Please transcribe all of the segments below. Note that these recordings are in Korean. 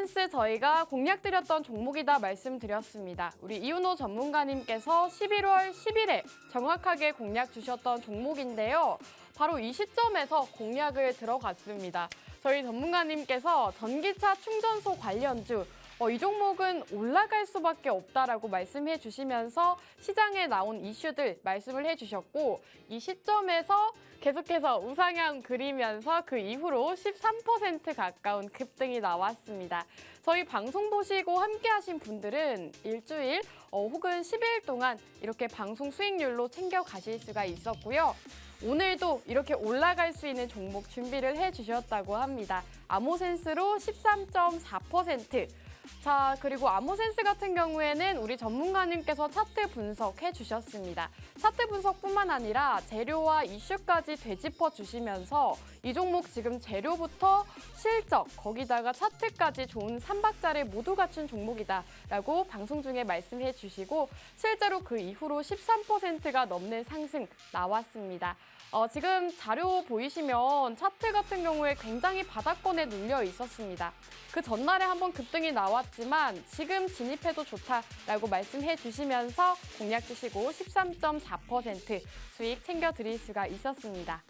암호센스 저희가 공략드렸던 종목이다 말씀드렸습니다. 우리 이윤호 전문가님께서 11월 10일에 정확하게 공략 주셨던 종목인데요. 바로 이 시점에서 공략을 들어갔습니다. 저희 전문가님께서 전기차 충전소 관련주, 이 종목은 올라갈 수밖에 없다라고 말씀해 주시면서 시장에 나온 이슈들 말씀을 해주셨고 이 시점에서 계속해서 우상향 그리면서 그 이후로 13% 가까운 급등이 나왔습니다. 저희 방송 보시고 함께 하신 분들은 일주일 혹은 10일 동안 이렇게 방송 수익률로 챙겨가실 수가 있었고요. 오늘도 이렇게 올라갈 수 있는 종목 준비를 해주셨다고 합니다. 암호센스로 13.4%. 자, 그리고 암호센스 같은 경우에는 우리 전문가님께서 차트 분석해 주셨습니다. 차트 분석뿐만 아니라 재료와 이슈까지 되짚어 주시면서 이 종목 지금 재료부터 실적, 거기다가 차트까지 좋은 삼박자를 모두 갖춘 종목이다라고 방송 중에 말씀해 주시고 실제로 그 이후로 13%가 넘는 상승 나왔습니다. 지금 자료 보이시면 차트 같은 경우에 굉장히 바닥권에 눌려 있었습니다. 그 전날에 한번 급등이 나왔지만 지금 진입해도 좋다라고 말씀해 주시면서 공략 주시고 13.4% 수익 챙겨드릴 수가 있었습니다.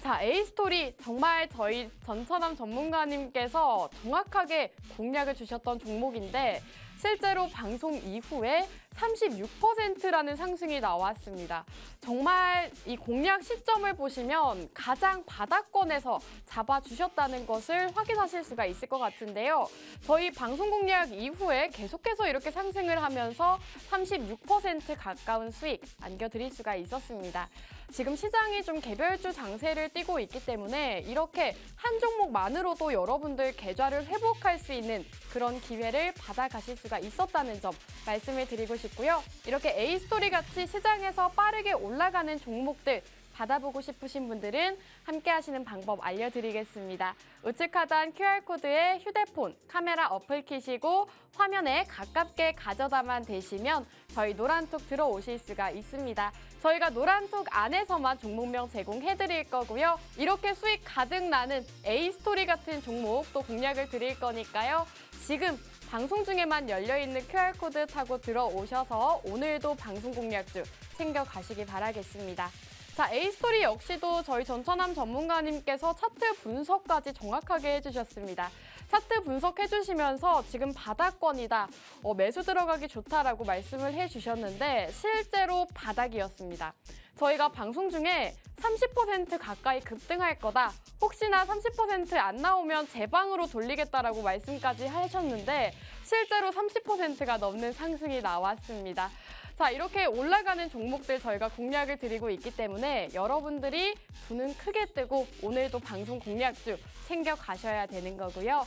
자, A스토리 정말 저희 전천함 전문가님께서 정확하게 공략을 주셨던 종목인데 실제로 방송 이후에 36%라는 상승이 나왔습니다. 정말 이 공략 시점을 보시면 가장 바닥권에서 잡아주셨다는 것을 확인하실 수가 있을 것 같은데요. 저희 방송 공략 이후에 계속해서 이렇게 상승을 하면서 36% 가까운 수익 안겨드릴 수가 있었습니다. 지금 시장이 좀 개별주 장세를 띠고 있기 때문에 이렇게 한 종목만으로도 여러분들 계좌를 회복할 수 있는 그런 기회를 받아가실 수가 있었다는 점 말씀을 드리고 싶고요. 이렇게 A스토리 같이 시장에서 빠르게 올라가는 종목들 받아보고 싶으신 분들은 함께 하시는 방법 알려드리겠습니다. 우측 하단 QR코드에 휴대폰, 카메라 어플 키시고 화면에 가깝게 가져다만 대시면 저희 노란톡 들어오실 수가 있습니다. 저희가 노란톡 안에서만 종목명 제공해드릴 거고요. 이렇게 수익 가득 나는 A스토리 같은 종목 또 공략을 드릴 거니까요. 지금 방송 중에만 열려있는 QR코드 타고 들어오셔서 오늘도 방송 공략주 챙겨가시기 바라겠습니다. 자, A스토리 역시도 저희 전천함 전문가님께서 차트 분석까지 정확하게 해주셨습니다. 차트 분석해주시면서 지금 바닥권이다, 매수 들어가기 좋다라고 말씀을 해주셨는데 실제로 바닥이었습니다. 저희가 방송 중에 30% 가까이 급등할 거다, 혹시나 30% 안 나오면 제 방으로 돌리겠다라고 말씀까지 하셨는데 실제로 30%가 넘는 상승이 나왔습니다. 자, 이렇게 올라가는 종목들 저희가 공략을 드리고 있기 때문에 여러분들이 눈은 크게 뜨고 오늘도 방송 공략주 챙겨가셔야 되는 거고요.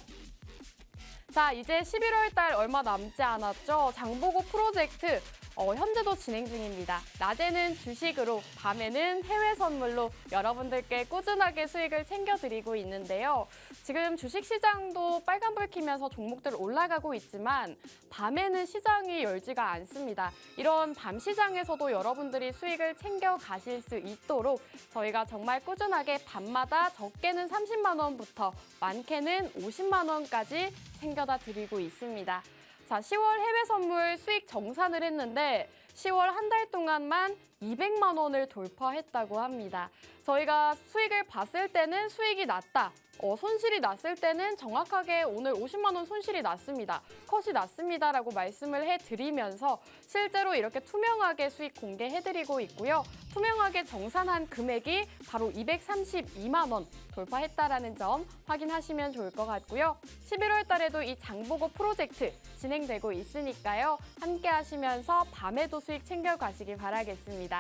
자, 이제 11월 달 얼마 남지 않았죠? 장보고 프로젝트 현재도 진행 중입니다. 낮에는 주식으로, 밤에는 해외 선물로 여러분들께 꾸준하게 수익을 챙겨드리고 있는데요. 지금 주식시장도 빨간불 켜면서 종목들 올라가고 있지만 밤에는 시장이 열지가 않습니다. 이런 밤 시장에서도 여러분들이 수익을 챙겨가실 수 있도록 저희가 정말 꾸준하게 밤마다 적게는 30만 원부터 많게는 50만 원까지 챙겨다 드리고 있습니다. 자, 10월 해외 선물 수익 정산을 했는데 10월 한 달 동안만 200만 원을 돌파했다고 합니다. 저희가 수익을 봤을 때는 수익이 났다, 손실이 났을 때는 정확하게 오늘 50만 원 손실이 났습니다, 컷이 났습니다라고 말씀을 해드리면서 실제로 이렇게 투명하게 수익 공개해드리고 있고요. 투명하게 정산한 금액이 바로 232만 원 돌파했다라는 점 확인하시면 좋을 것 같고요. 11월 달에도 이 장보고 프로젝트 진행되고 있으니까요. 함께 하시면서 밤에도 수익 챙겨가시기 바라겠습니다.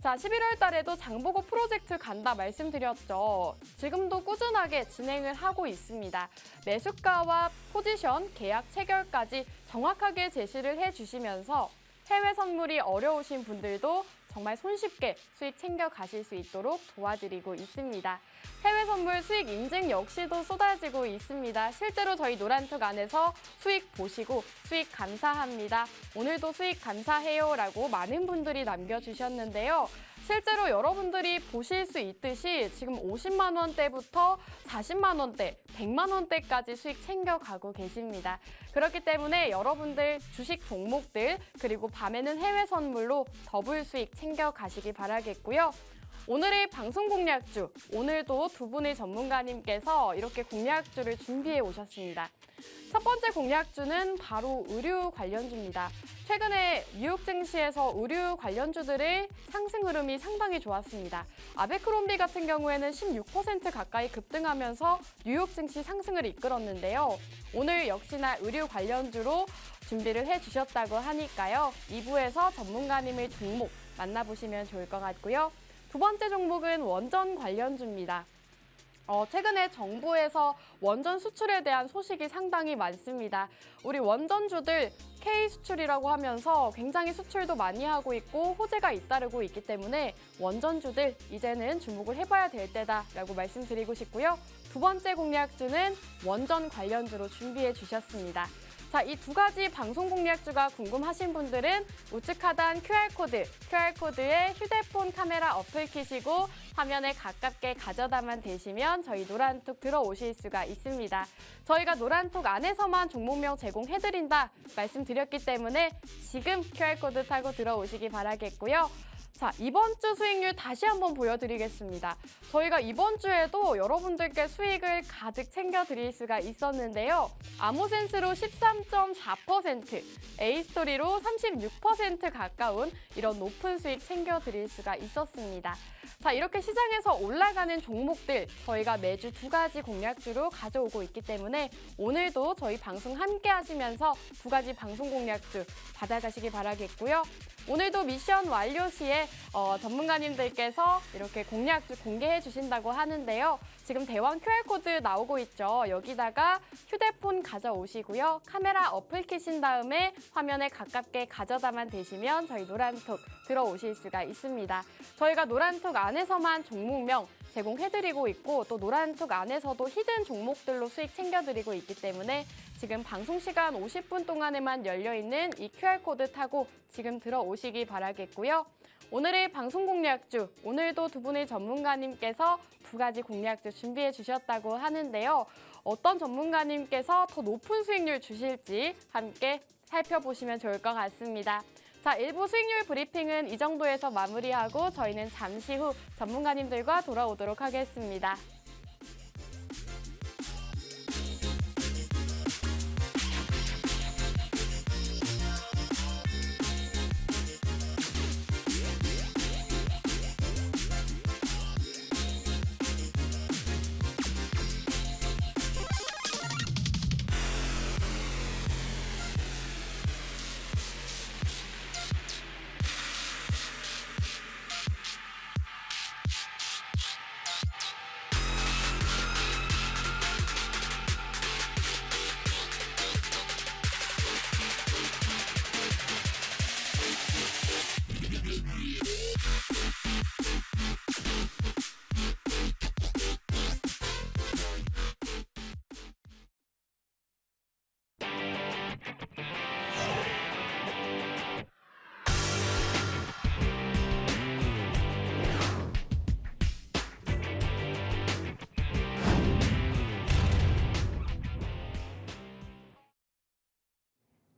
자, 11월 달에도 장보고 프로젝트 간다 말씀드렸죠. 지금도 꾸준하게 진행을 하고 있습니다. 매수가와 포지션, 계약 체결까지 정확하게 제시를 해주시면서 해외 선물이 어려우신 분들도 정말 손쉽게 수익 챙겨가실 수 있도록 도와드리고 있습니다. 해외 선물 수익 인증 역시도 쏟아지고 있습니다. 실제로 저희 노란톡 안에서 수익 보시고 수익 감사합니다, 오늘도 수익 감사해요 라고 많은 분들이 남겨주셨는데요. 실제로 여러분들이 보실 수 있듯이 지금 50만 원대부터 40만 원대, 100만 원대까지 수익 챙겨가고 계십니다. 그렇기 때문에 여러분들 주식 종목들 그리고 밤에는 해외 선물로 더블 수익 챙겨가시기 바라겠고요. 오늘의 방송 공략주, 오늘도 두 분의 전문가님께서 이렇게 공략주를 준비해 오셨습니다. 첫 번째 공략주는 바로 의류 관련주입니다. 최근에 뉴욕 증시에서 의류 관련주들의 상승 흐름이 상당히 좋았습니다. 아베크롬비 같은 경우에는 16% 가까이 급등하면서 뉴욕 증시 상승을 이끌었는데요. 오늘 역시나 의류 관련주로 준비를 해주셨다고 하니까요. 2부에서 전문가님의 종목 만나보시면 좋을 것 같고요. 두 번째 종목은 원전 관련주입니다. 최근에 정부에서 원전 수출에 대한 소식이 상당히 많습니다. 우리 원전주들 K 수출이라고 하면서 굉장히 수출도 많이 하고 있고 호재가 잇따르고 있기 때문에 원전주들 이제는 주목을 해봐야 될 때다라고 말씀드리고 싶고요. 두 번째 공략주는 원전 관련주로 준비해 주셨습니다. 자, 이 두 가지 방송 공략주가 궁금하신 분들은 우측 하단 QR코드에 휴대폰 카메라 어플 키시고 화면에 가깝게 가져다만 대시면 저희 노란톡 들어오실 수가 있습니다. 저희가 노란톡 안에서만 종목명 제공해드린다 말씀드렸기 때문에 지금 QR코드 타고 들어오시기 바라겠고요. 자, 이번 주 수익률 다시 한번 보여드리겠습니다. 저희가 이번 주에도 여러분들께 수익을 가득 챙겨드릴 수가 있었는데요. 아모센스로 13.4%, A스토리로 36% 가까운 이런 높은 수익 챙겨드릴 수가 있었습니다. 자, 이렇게 시장에서 올라가는 종목들 저희가 매주 두 가지 공략주로 가져오고 있기 때문에 오늘도 저희 방송 함께 하시면서 두 가지 방송 공략주 받아가시기 바라겠고요. 오늘도 미션 완료 시에 전문가님들께서 이렇게 공략주 공개해 주신다고 하는데요. 지금 대왕 QR코드 나오고 있죠. 여기다가 휴대폰 가져오시고요. 카메라 어플 켜신 다음에 화면에 가깝게 가져다만 대시면 저희 노란톡 들어오실 수가 있습니다. 저희가 노란톡 안에서만 종목명 제공해드리고 있고 또 노란톡 안에서도 히든 종목들로 수익 챙겨드리고 있기 때문에 지금 방송 시간 50분 동안에만 열려있는 이 QR코드 타고 지금 들어오시기 바라겠고요. 오늘의 방송 공략주, 오늘도 두 분의 전문가님께서 두 가지 공략주 준비해 주셨다고 하는데요. 어떤 전문가님께서 더 높은 수익률 주실지 함께 살펴보시면 좋을 것 같습니다. 자, 1부 수익률 브리핑은 이 정도에서 마무리하고 저희는 잠시 후 전문가님들과 돌아오도록 하겠습니다.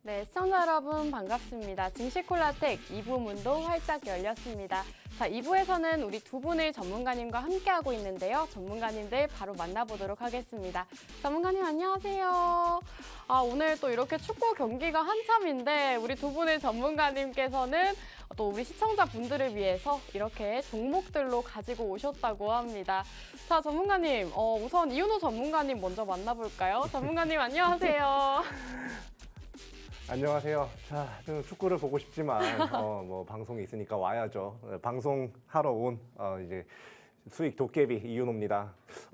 네, 시청자 여러분 반갑습니다. 증시콜라텍 2부 문도 활짝 열렸습니다. 자, 2부에서는 우리 두 분의 전문가님과 함께하고 있는데요. 전문가님들 바로 만나보도록 하겠습니다. 전문가님 안녕하세요. 오늘 또 이렇게 축구 경기가 한참인데 우리 두 분의 전문가님께서는 또 우리 시청자분들을 위해서 이렇게 종목들로 가지고 오셨다고 합니다. 자, 전문가님, 우선 이윤호 전문가님 먼저 만나볼까요? 전문가님 안녕하세요. 안녕하세요. 자, 저는 축구를 보고 싶지만 뭐 방송이 있으니까 와야죠. 방송하러 온 이제 수익 도깨비 이윤호입니다.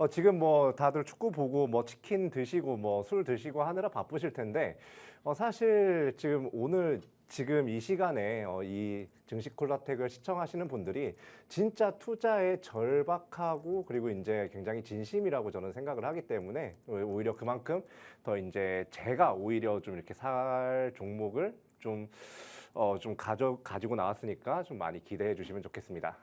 지금 뭐 다들 축구 보고 뭐 치킨 드시고 뭐 술 드시고 하느라 바쁘실 텐데 사실 지금 이 시간에 이 증시콜라텍을 시청하시는 분들이 진짜 투자에 절박하고 그리고 이제 굉장히 진심이라고 저는 생각을 하기 때문에 오히려 그만큼 더 이제 제가 오히려 좀 이렇게 살 종목을 좀 가지고 나왔으니까 좀 많이 기대해 주시면 좋겠습니다.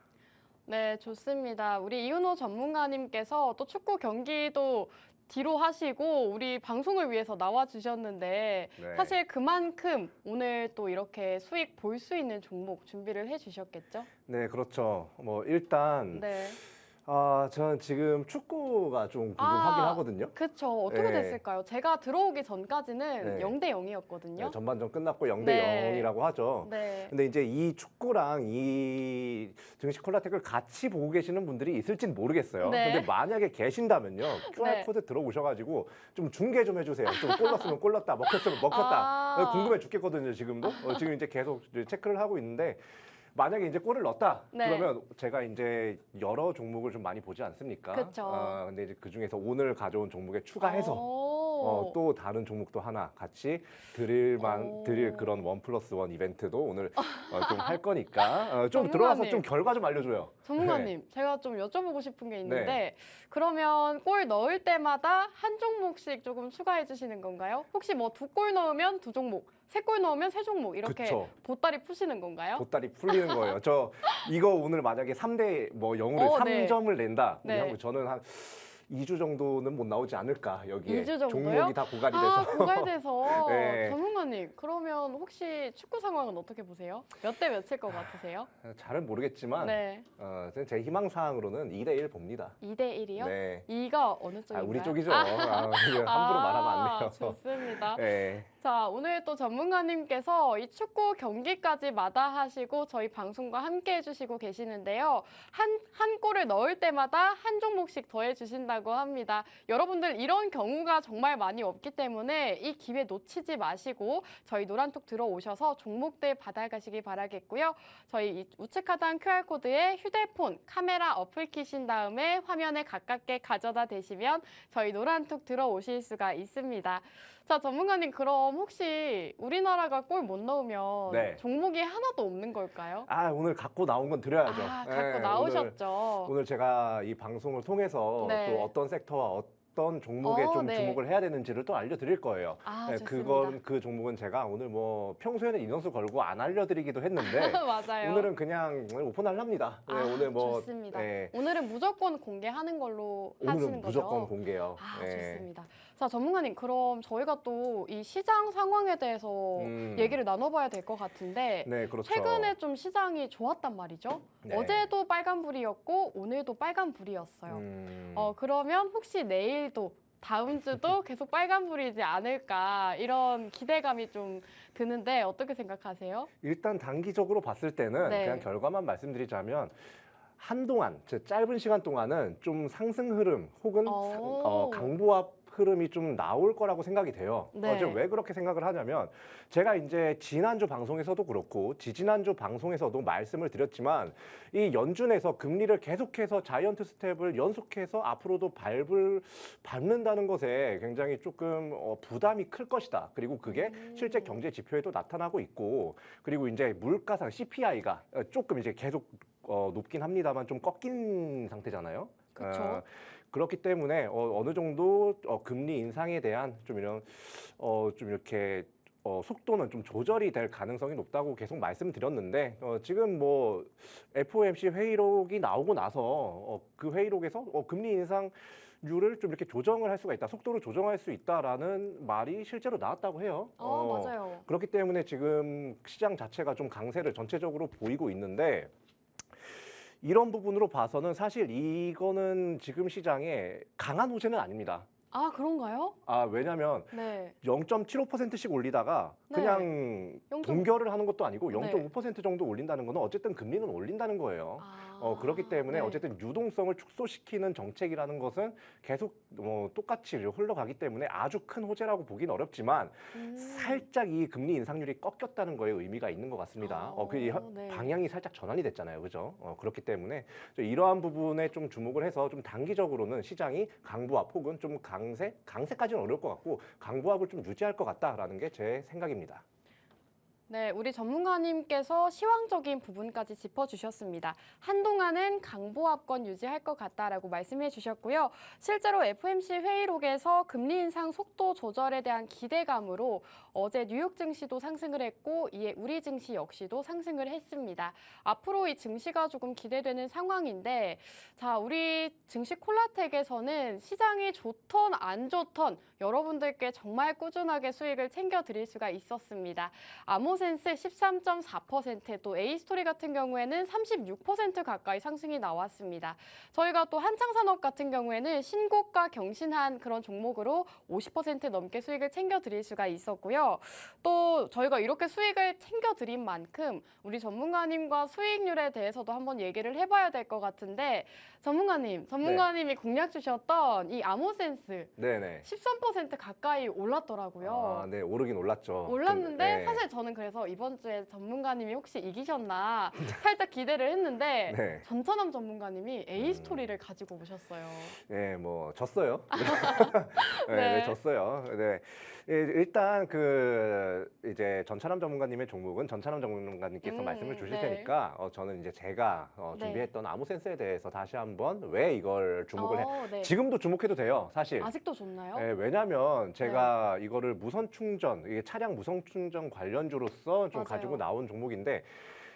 네, 좋습니다. 우리 이윤호 전문가님께서 또 축구 경기도 뒤로 하시고 우리 방송을 위해서 나와 주셨는데 네. 사실 그만큼 오늘 또 이렇게 수익 볼 수 있는 종목 준비를 해 주셨겠죠? 네, 그렇죠. 뭐 일단 네. 저는 지금 축구가 좀 궁금하긴 하거든요. 그쵸. 어떻게 네. 됐을까요? 제가 들어오기 전까지는 네. 0대 0이었거든요. 네, 전반전 끝났고 0대 네. 0이라고 하죠. 네. 근데 이제 이 축구랑 이 증시 콜라텍을 같이 보고 계시는 분들이 있을진 모르겠어요. 네. 근데 만약에 계신다면요. QR코드 들어오셔가지고 좀 중계 좀 해주세요. 좀 골 넣었으면 골 넣었다, 먹혔으면 먹혔다. 궁금해 죽겠거든요, 지금도. 지금 이제 계속 이제 체크를 하고 있는데 만약에 이제 골을 넣었다 네. 그러면 제가 이제 여러 종목을 좀 많이 보지 않습니까? 그쵸. 근데 이제 그 중에서 오늘 가져온 종목에 추가해서 또 다른 종목도 하나 같이 드릴 그런 1+1 이벤트도 오늘 좀 할 거니까 좀 들어와서 전문가님. 좀 결과 좀 알려줘요. 전문가님, 제가 좀 여쭤보고 싶은 게 있는데 네. 그러면 골 넣을 때마다 한 종목씩 조금 추가해 주시는 건가요? 혹시 뭐 2골 넣으면 2종목, 3골 넣으면 3종목 이렇게 그쵸. 보따리 푸시는 건가요? 보따리 풀리는 거예요. 저 이거 오늘 만약에 3대 0으로 네. 3점을 낸다. 네. 우리 저는 한 2주 정도는 못 나오지 않을까 여기에 2주 정도요? 종목이 다 고갈이 돼서. 고갈돼서. 네. 전문가님, 그러면 혹시 축구 상황은 어떻게 보세요? 몇 대 몇일 것 같으세요? 잘은 모르겠지만 네. 제 희망 사항으로는 2대 1 봅니다. 2대 1이요? 네. 2가 어느 쪽인가요? 우리 쪽이죠. 함부로 말하면 안 돼요. 좋습니다. 네. 자, 오늘 또 전문가님께서 이 축구 경기까지 마다하시고 저희 방송과 함께 해주시고 계시는데요. 한 골을 넣을 때마다 한 종목씩 더해주신다고 합니다. 여러분들 이런 경우가 정말 많이 없기 때문에 이 기회 놓치지 마시고 저희 노란톡 들어오셔서 종목들 받아가시기 바라겠고요. 저희 이 우측 하단 QR코드에 휴대폰, 카메라 어플 키신 다음에 화면에 가깝게 가져다 대시면 저희 노란톡 들어오실 수가 있습니다. 자, 전문가님, 그럼 혹시 우리나라가 골 못 넣으면 네. 종목이 하나도 없는 걸까요? 오늘 갖고 나온 건 드려야죠. 갖고 나오셨죠. 오늘 제가 이 방송을 통해서 네. 또 어떤 섹터와 어떤 종목에 좀 네. 주목을 해야 되는지를 또 알려드릴 거예요. 좋습니다. 그 종목은 제가 오늘 뭐 평소에는 인원수 걸고 안 알려드리기도 했는데 맞아요. 오늘은 그냥 오픈하렵니다. 오늘 뭐 좋습니다. 네. 오늘은 무조건 공개하는 걸로 하시는 오늘은 거죠? 무조건 공개요. 좋습니다. 자, 전문가님, 그럼 저희가 또 이 시장 상황에 대해서 얘기를 나눠봐야 될 것 같은데 네, 그렇죠. 최근에 좀 시장이 좋았단 말이죠. 네. 어제도 빨간불이었고 오늘도 빨간불이었어요. 그러면 혹시 내일도 다음 주도 계속 빨간불이지 않을까 이런 기대감이 좀 드는데 어떻게 생각하세요? 일단 단기적으로 봤을 때는 네. 그냥 결과만 말씀드리자면 한동안 짧은 시간 동안은 좀 상승 흐름 혹은 강보합 흐름이 좀 나올 거라고 생각이 돼요. 네. 지금 왜 그렇게 생각을 하냐면 제가 이제 지난주 방송에서도 그렇고 지지난주 방송에서도 말씀을 드렸지만 이 연준에서 금리를 계속해서 자이언트 스텝을 연속해서 앞으로도 밟는다는 것에 굉장히 조금 부담이 클 것이다. 그리고 그게 실제 경제 지표에도 나타나고 있고 그리고 이제 물가상 CPI가 조금 이제 계속 높긴 합니다만 좀 꺾인 상태잖아요. 그렇죠. 그렇기 때문에 어느 정도 금리 인상에 대한 좀 이런 좀 이렇게 속도는 좀 조절이 될 가능성이 높다고 계속 말씀드렸는데 지금 뭐 FOMC 회의록이 나오고 나서 그 회의록에서 금리 인상률을 좀 이렇게 조정을 할 수가 있다, 속도를 조정할 수 있다라는 말이 실제로 나왔다고 해요. 맞아요. 그렇기 때문에 지금 시장 자체가 좀 강세를 전체적으로 보이고 있는데. 이런 부분으로 봐서는 사실 이거는 지금 시장에 강한 호재는 아닙니다. 그런가요? 왜냐면 네. 0.75%씩 올리다가 그냥 0.5. 동결을 하는 것도 아니고 네. 0.5% 정도 올린다는 거는 어쨌든 금리는 올린다는 거예요. 그렇기 때문에 네. 어쨌든 유동성을 축소시키는 정책이라는 것은 계속 똑같이 흘러가기 때문에 아주 큰 호재라고 보긴 어렵지만 살짝 이 금리 인상률이 꺾였다는 거에 의미가 있는 것 같습니다. 네. 방향이 살짝 전환이 됐잖아요. 그죠? 그렇기 때문에 이러한 부분에 좀 주목을 해서 좀 단기적으로는 시장이 강보합 혹은 좀 강세까지는 어려울 것 같고 강보합을 좀 유지할 것 같다라는 게 제 생각입니다. 네, 우리 전문가님께서 시황적인 부분까지 짚어주셨습니다. 한동안은 강보합권 유지할 것 같다라고 말씀해 주셨고요. 실제로 FOMC 회의록에서 금리 인상 속도 조절에 대한 기대감으로 어제 뉴욕 증시도 상승을 했고 이에 우리 증시 역시도 상승을 했습니다. 앞으로 이 증시가 조금 기대되는 상황인데 자, 우리 증시 콜라텍에서는 시장이 좋던 안 좋던 여러분들께 정말 꾸준하게 수익을 챙겨드릴 수가 있었습니다. 아모센스 13.4%, 또 A스토리 같은 경우에는 36% 가까이 상승이 나왔습니다. 저희가 또 한창산업 같은 경우에는 신고가 경신한 그런 종목으로 50% 넘게 수익을 챙겨드릴 수가 있었고요. 또 저희가 이렇게 수익을 챙겨드린 만큼 우리 전문가님과 수익률에 대해서도 한번 얘기를 해봐야 될 것 같은데 전문가님이 공략 주셨던 이 아모센스 네네. 13% 가까이 올랐더라고요. 아, 네, 오르긴 올랐죠. 올랐는데 네. 사실 저는 그래서 이번 주에 전문가님이 혹시 이기셨나 살짝 기대를 했는데 네. 전천남 전문가님이 A 스토리를 가지고 오셨어요. 네, 뭐 졌어요. 네, 네. 네, 졌어요. 네. 예, 일단 그 이제 전차람 전문가님의 종목은 전차람 전문가님께서 말씀을 주실 네. 테니까 저는 이제 제가 네. 준비했던 아모센스에 대해서 다시 한번 왜 이걸 주목을 해. 네. 지금도 주목해도 돼요, 사실. 아직도 좋나요? 네, 왜냐하면 제가 이거를 무선 충전, 이게 차량 무선 충전 관련주로서 좀 맞아요. 가지고 나온 종목인데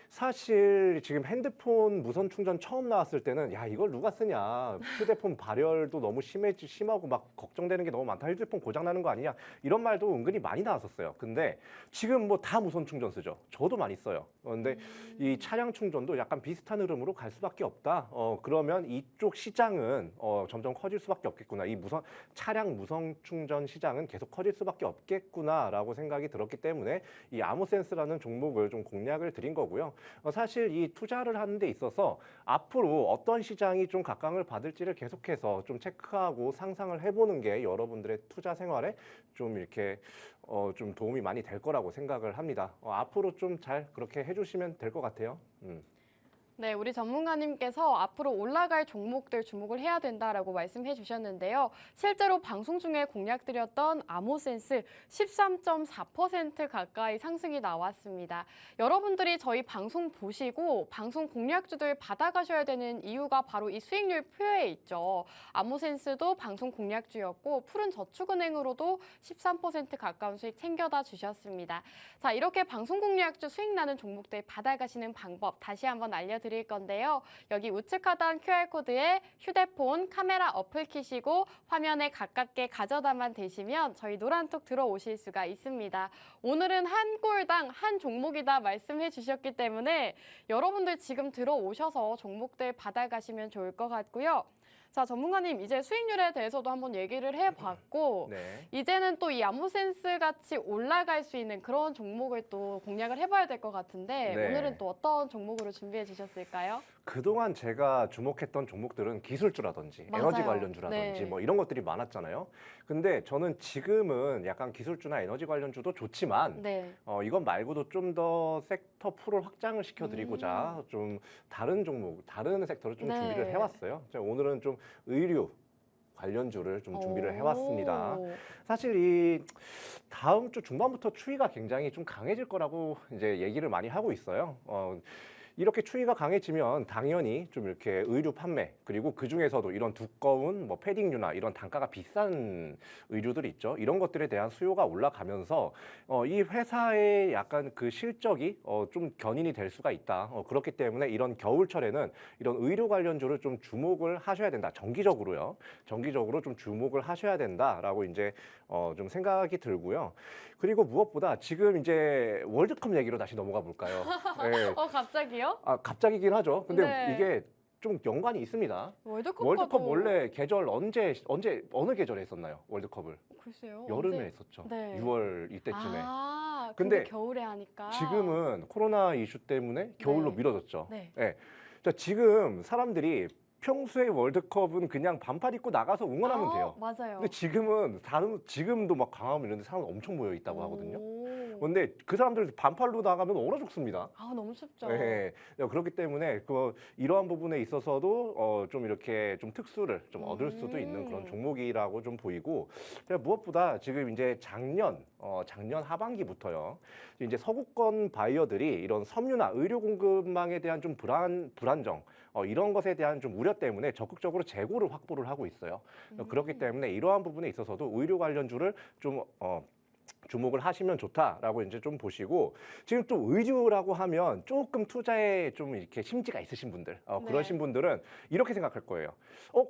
사실 지금 핸드폰 무선 충전 처음 나왔을 때는 야 이걸 누가 쓰냐, 휴대폰 발열도 너무 심하고 막 걱정되는 게 너무 많다, 휴대폰 고장 나는 거 아니냐 이런 말도 은근히 많이 나왔었어요. 근데 지금 뭐 다 무선 충전 쓰죠. 저도 많이 써요. 근데 이 차량 충전도 약간 비슷한 흐름으로 갈 수밖에 없다. 그러면 이쪽 시장은 점점 커질 수밖에 없겠구나. 이 차량 무선 충전 시장은 계속 커질 수밖에 없겠구나라고 생각이 들었기 때문에 이 아모센스라는 종목을 좀 공략을 드린 거고요. 사실 이 투자를 하는 데 있어서 앞으로 어떤 시장이 좀 각광을 받을지를 계속해서 좀 체크하고 상상을 해보는 게 여러분들의 투자 생활에 좀 이렇게 좀 도움이 많이 될 거라고 생각을 합니다. 앞으로 좀 잘 그렇게 해주시면 될 것 같아요. 네, 우리 전문가님께서 앞으로 올라갈 종목들 주목을 해야 된다라고 말씀해 주셨는데요. 실제로 방송 중에 공략드렸던 아모센스 13.4% 가까이 상승이 나왔습니다. 여러분들이 저희 방송 보시고 방송 공략주들 받아가셔야 되는 이유가 바로 이 수익률 표에 있죠. 아모센스도 방송 공략주였고 푸른 저축은행으로도 13% 가까운 수익 챙겨다 주셨습니다. 자, 이렇게 방송 공략주 수익 나는 종목들 받아가시는 방법 다시 한번 알려드릴게요. 드릴 건데요. 여기 우측 하단 QR코드에 휴대폰 카메라 어플 키시고 화면에 가깝게 가져다만 대시면 저희 노란톡 들어오실 수가 있습니다. 오늘은 한 골당 한 종목이다 말씀해 주셨기 때문에 여러분들 지금 들어오셔서 종목들 받아가시면 좋을 것 같고요. 자, 전문가님 이제 수익률에 대해서도 한번 얘기를 해봤고 네. 이제는 또 이 아모센스 같이 올라갈 수 있는 그런 종목을 또 공략을 해봐야 될 것 같은데 네. 오늘은 또 어떤 종목으로 준비해 주셨을까요? 그동안 제가 주목했던 종목들은 기술주라든지 맞아요. 에너지 관련주라든지 네. 뭐 이런 것들이 많았잖아요. 근데 저는 지금은 약간 기술주나 에너지 관련주도 좋지만 네. 이건 말고도 좀 더 섹터 풀을 확장을 시켜드리고자 좀 다른 종목, 다른 섹터를 좀 네. 준비를 해왔어요. 제가 오늘은 좀 의류 관련주를 좀 준비를 오. 해왔습니다. 사실 이 다음 주 중반부터 추위가 굉장히 좀 강해질 거라고 이제 얘기를 많이 하고 있어요. 이렇게 추위가 강해지면 당연히 좀 이렇게 의류 판매 그리고 그 중에서도 이런 두꺼운 뭐 패딩류나 이런 단가가 비싼 의류들이 있죠. 이런 것들에 대한 수요가 올라가면서 이 회사의 약간 그 실적이 좀 견인이 될 수가 있다. 그렇기 때문에 이런 겨울철에는 이런 의류 관련주를 좀 주목을 하셔야 된다. 정기적으로요. 정기적으로 좀 주목을 하셔야 된다라고 이제 좀 생각이 들고요. 그리고 무엇보다 지금 이제 월드컵 얘기로 다시 넘어가 볼까요? 네. 갑자기요? 갑자기긴 하죠. 근데 네. 이게 좀 연관이 있습니다. 월드컵 월드컵 원래 계절 어느 계절에 했었나요? 월드컵을 글쎄요. 여름에 언제? 했었죠. 네. 6월 이때쯤에. 아, 근데 근데 겨울에 하니까. 지금은 코로나 이슈 때문에 겨울로 네. 미뤄졌죠. 네. 네. 자, 지금 사람들이 평소에 월드컵은 그냥 반팔 입고 나가서 응원하면 돼요. 맞아요. 근데 지금도 막 광화문 이런 데 사람 엄청 모여 있다고 하거든요. 근데 그 사람들 반팔로 나가면 얼어 죽습니다. 아, 너무 춥죠. 네, 그렇기 때문에 이러한 부분에 있어서도 좀 이렇게 좀 특수를 좀 얻을 수도 있는 그런 종목이라고 좀 보이고, 제가 무엇보다 지금 이제 작년 하반기부터요, 이제 서구권 바이어들이 이런 섬유나 의료 공급망에 대한 좀 불안정 이런 것에 대한 좀 우려 때문에 적극적으로 재고를 확보를 하고 있어요. 그렇기 때문에 이러한 부분에 있어서도 의료 관련주를 좀 주목을 하시면 좋다라고 이제 좀 보시고, 지금 또 의류라고 하면 조금 투자에 좀 이렇게 심지가 있으신 분들, 네. 그러신 분들은 이렇게 생각할 거예요.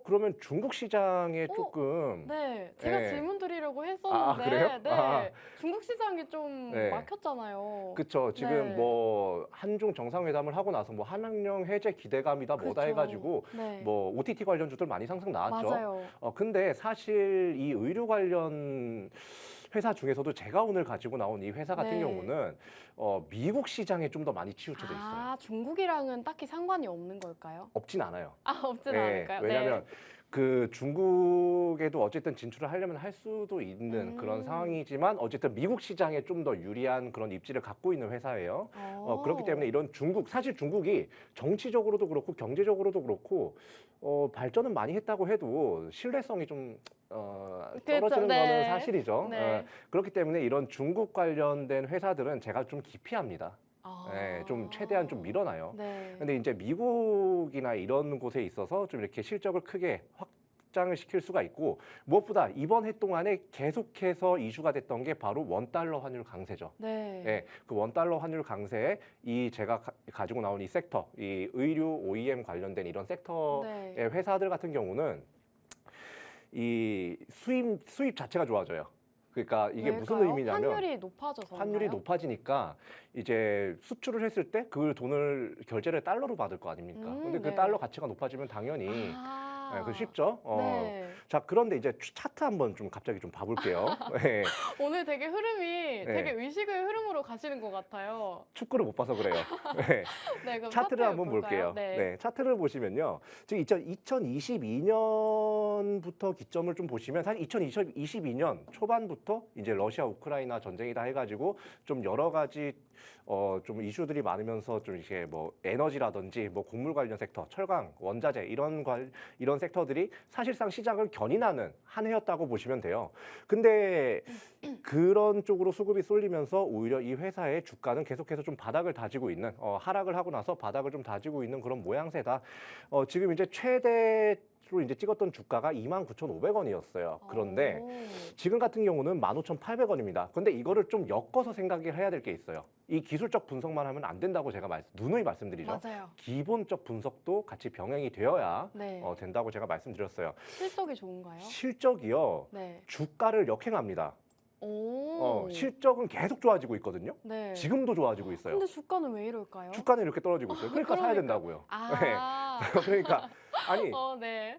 그러면 중국 시장에 조금 네, 제가 네. 질문 드리려고 했었는데, 그래요? 네, 중국 시장이 좀 네. 막혔잖아요. 그쵸. 지금 네. 뭐 한중 정상회담을 하고 나서 뭐 한학령 해제 기대감이다 뭐다 그쵸. 해가지고 네. 뭐 OTT 관련주들 많이 상승 나왔죠. 맞아요. 근데 사실 이 의료 관련 회사 중에서도 제가 오늘 가지고 나온 이 회사 같은 네. 경우는 미국 시장에 좀 더 많이 치우쳐져 있어요. 아, 중국이랑은 딱히 상관이 없는 걸까요? 없진 않아요. 아, 없진 네, 않을까요? 왜냐하면 그 중국에도 어쨌든 진출을 하려면 할 수도 있는 그런 음. 상황이지만 어쨌든 미국 시장에 좀 더 유리한 그런 입지를 갖고 있는 회사예요. 그렇기 때문에 이런 사실 중국이 정치적으로도 그렇고 경제적으로도 그렇고 발전은 많이 했다고 해도 신뢰성이 좀 떨어지는 네. 거는 사실이죠. 네. 그렇기 때문에 이런 중국 관련된 회사들은 제가 좀 기피합니다. 아. 네, 좀 최대한 좀 밀어놔요. 네. 근데 이제 미국이나 이런 곳에 있어서 좀 이렇게 실적을 크게 확장을 시킬 수가 있고, 무엇보다 이번 해 동안에 계속해서 이슈가 됐던 게 바로 원달러 환율 강세죠. 네. 네, 그 원달러 환율 강세에 이 제가 가지고 나온 이 섹터, 이 의류 OEM 관련된 이런 섹터의 네. 회사들 같은 경우는 이 수입 자체가 좋아져요. 그러니까 이게 무슨 왜일까요? 의미냐면 환율이 높아져서 환율이 높아지니까 이제 수출을 했을 때 그 돈을 결제를 달러로 받을 거 아닙니까? 근데 그 네. 달러 가치가 높아지면 당연히 그 쉽죠. 네. 자, 그런데 이제 차트 한번 좀 갑자기 좀 봐볼게요. 네, 오늘 되게 흐름이 네. 되게 의식의 흐름으로 가시는 것 같아요. 축구를 못 봐서 그래요. 네. 네, 그럼 차트를 한번 볼까요? 볼게요. 네. 차트를 보시면요. 지금 2022년부터 기점을 좀 보시면 사실 2022년 초반부터 이제 러시아 우크라이나 전쟁이다 해가지고 좀 여러 가지 좀 이슈들이 많으면서 좀 이렇게 뭐 에너지라든지 뭐 곡물 관련 섹터, 철강, 원자재 이런 섹터들이 사실상 시장을 견인하는 한 해였다고 보시면 돼요. 근데 그런 쪽으로 수급이 쏠리면서 오히려 이 회사의 주가는 계속해서 좀 바닥을 다지고 있는 하락을 하고 나서 바닥을 좀 다지고 있는 그런 모양새다. 지금 이제 최대로 이제 찍었던 주가가 29,500원이었어요. 그런데 지금 같은 경우는 15,800원입니다. 근데 이거를 좀 엮어서 생각을 해야 될 게 있어요. 이 기술적 분석만 하면 안 된다고 제가 누누이 말씀드리죠. 맞아요. 기본적 분석도 같이 병행이 되어야 네. 된다고 제가 말씀드렸어요. 실적이 좋은가요? 실적이요. 네. 주가를 역행합니다. 오. 실적은 계속 좋아지고 있거든요. 네. 지금도 좋아지고 있어요. 근데 주가는 왜 이럴까요? 주가는 이렇게 떨어지고 있어요. 그러니까 사야 그러니까. 된다고요. 아. 그러니까 네.